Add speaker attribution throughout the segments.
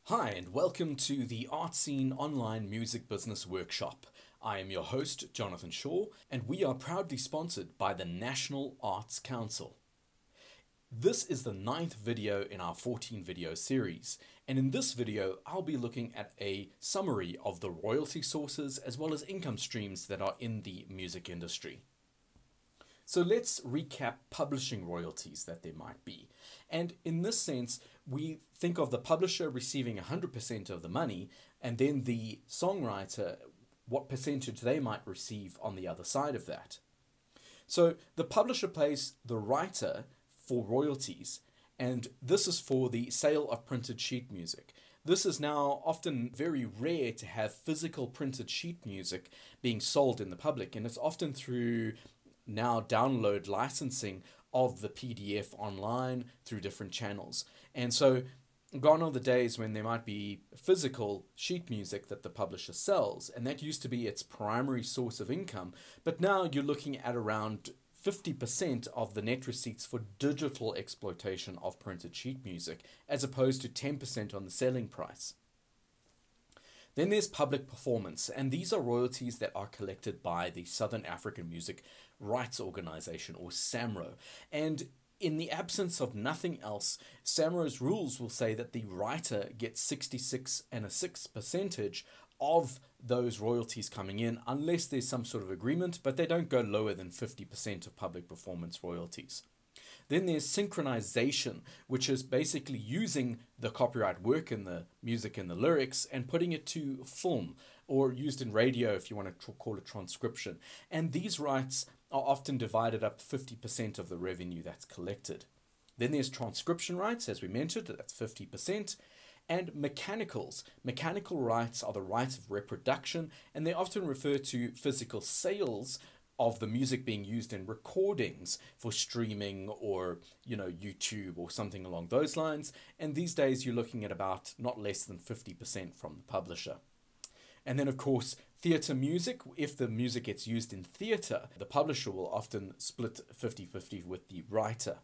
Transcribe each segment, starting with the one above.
Speaker 1: Hi, and welcome to the Art Scene Online Music Business Workshop. I am your host, Jonathan Shaw, and we are proudly sponsored by the National Arts Council. This is the 9th video in our 14-video series, and in this video I'll be looking at a summary of the royalty sources as well as income streams that are in the music industry. So let's recap publishing royalties that there might be. And in this sense, we think of the publisher receiving 100% of the money, and then the songwriter, what percentage they might receive on the other side of that. So the publisher pays the writer for royalties, and this is for the sale of printed sheet music. This is now often very rare to have physical printed sheet music being sold in the public, and it's often through now download licensing of the PDF online through different channels. And so gone are the days when there might be physical sheet music that the publisher sells, and that used to be its primary source of income, but now you're looking at around 50% of the net receipts for digital exploitation of printed sheet music, as opposed to 10% on the selling price. Then there's public performance, and these are royalties that are collected by the Southern African Music Rights Organization, or SAMRO. And in the absence of nothing else, SAMRO's rules will say that the writer gets 66 and a 6% of those royalties coming in, unless there's some sort of agreement, but they don't go lower than 50% of public performance royalties. Then there's synchronization, which is basically using the copyright work in the music and the lyrics and putting it to film, or used in radio if you want to call it transcription. And these rights are often divided up 50% of the revenue that's collected. Then there's transcription rights, as we mentioned, that's 50%. And mechanicals. Mechanical rights are the rights of reproduction, and they often refer to physical sales of the music being used in recordings for streaming or, YouTube or something along those lines. And these days you're looking at about not less than 50% from the publisher. And then, of course, theatre music. If the music gets used in theatre, the publisher will often split 50-50 with the writer.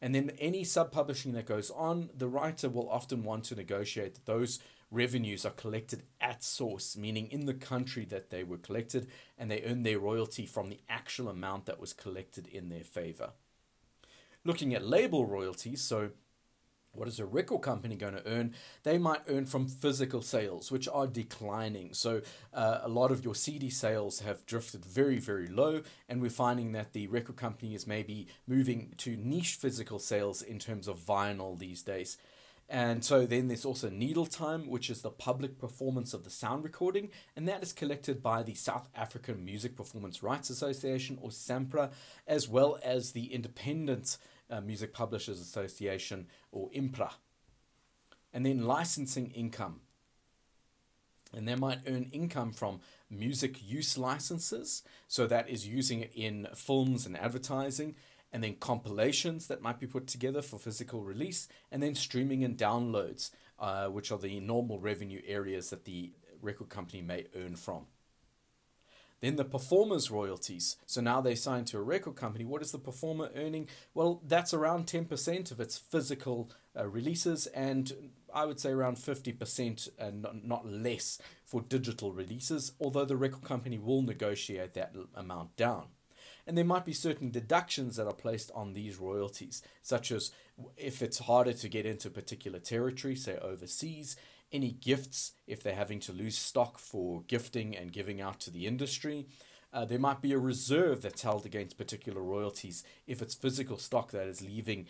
Speaker 1: And then any sub-publishing that goes on, the writer will often want to negotiate that those revenues are collected at source, meaning in the country that they were collected, and they earn their royalty from the actual amount that was collected in their favor. Looking at label royalties, so what is a record company going to earn? They might earn from physical sales, which are declining. So a lot of your CD sales have drifted very, very low, and we're finding that the record company is maybe moving to niche physical sales in terms of vinyl these days. And so then there's also needle time, which is the public performance of the sound recording, and that is collected by the South African Music Performance Rights Association, or SAMPRA, as well as the Independent Music Publishers Association, or IMPRA. And then licensing income. And they might earn income from music use licenses, so that is using it in films and advertising, and then compilations that might be put together for physical release, and then streaming and downloads, which are the normal revenue areas that the record company may earn from. Then the performer's royalties. So now they sign to a record company. What is the performer earning? Well, that's around 10% of its physical releases, and I would say around 50% and not less for digital releases, although the record company will negotiate that amount down. And there might be certain deductions that are placed on these royalties, such as if it's harder to get into a particular territory, say overseas, any gifts if they're having to lose stock for gifting and giving out to the industry. There might be a reserve that's held against particular royalties if it's physical stock that is leaving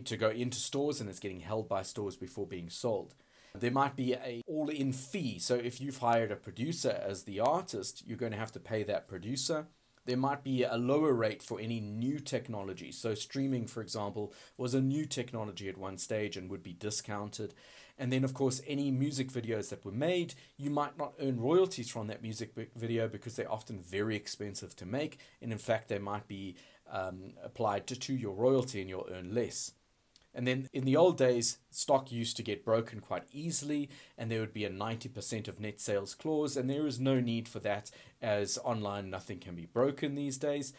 Speaker 1: to go into stores and is getting held by stores before being sold. There might be an all-in fee. So if you've hired a producer as the artist, you're going to have to pay that producer. There might be a lower rate for any new technology. So streaming, for example, was a new technology at one stage and would be discounted. And then, of course, any music videos that were made, you might not earn royalties from that music video because they're often very expensive to make. And in fact, they might be applied to your royalty and you'll earn less. And then in the old days, stock used to get broken quite easily, and there would be a 90% of net sales clause, and there is no need for that, as online nothing can be broken these days.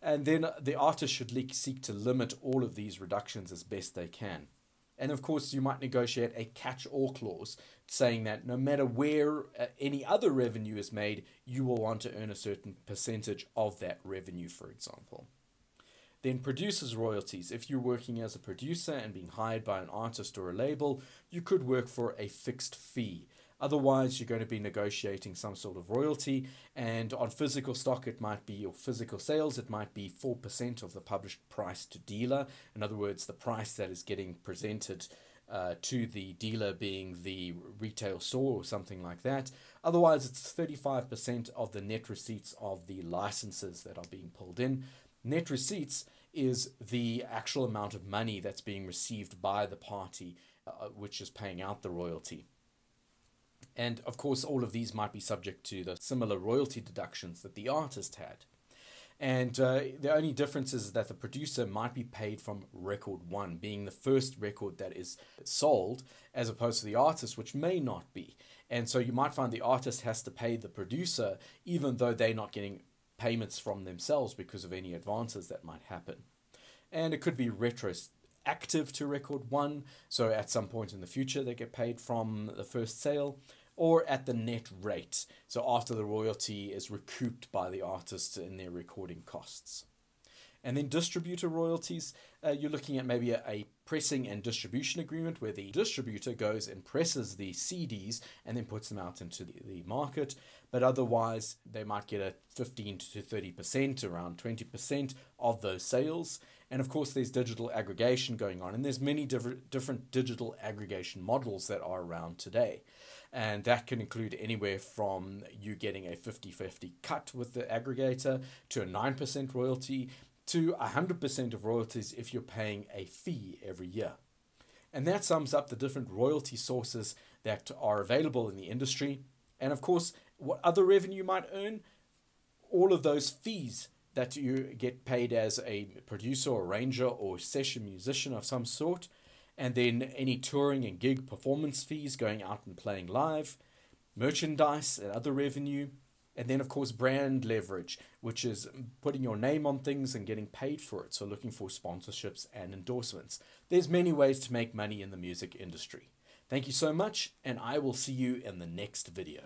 Speaker 1: And then the artist should seek to limit all of these reductions as best they can. And of course, you might negotiate a catch-all clause saying that no matter where any other revenue is made, you will want to earn a certain percentage of that revenue, for example. Then producers' royalties. If you're working as a producer and being hired by an artist or a label, you could work for a fixed fee. Otherwise, you're going to be negotiating some sort of royalty, and on physical stock, it might be, or physical sales, it might be 4% of the published price to dealer. In other words, the price that is getting presented to the dealer being the retail store or something like that. Otherwise, it's 35% of the net receipts of the licenses that are being pulled in. Net receipts is the actual amount of money that's being received by the party which is paying out the royalty. And of course, all of these might be subject to the similar royalty deductions that the artist had. And the only difference is that the producer might be paid from record one, being the first record that is sold, as opposed to the artist, which may not be. And so you might find the artist has to pay the producer, even though they're not getting payments from themselves because of any advances that might happen. And it could be retroactive to record one, so at some point in the future they get paid from the first sale, or at the net rate, so after the royalty is recouped by the artist in their recording costs. And then distributor royalties, you're looking at maybe a pressing and distribution agreement where the distributor goes and presses the CDs and then puts them out into the market. But otherwise, they might get a 15 to 30%, around 20% of those sales. And of course, there's digital aggregation going on. And there's many different digital aggregation models that are around today. And that can include anywhere from you getting a 50-50 cut with the aggregator to a 9% royalty to 100% of royalties if you're paying a fee every year. And that sums up the different royalty sources that are available in the industry. And of course, what other revenue you might earn, all of those fees that you get paid as a producer or arranger or session musician of some sort, and then any touring and gig performance fees going out and playing live, merchandise and other revenue, and then of course brand leverage, which is putting your name on things and getting paid for it, so looking for sponsorships and endorsements. There's many ways to make money in the music industry. Thank you so much, and I will see you in the next video.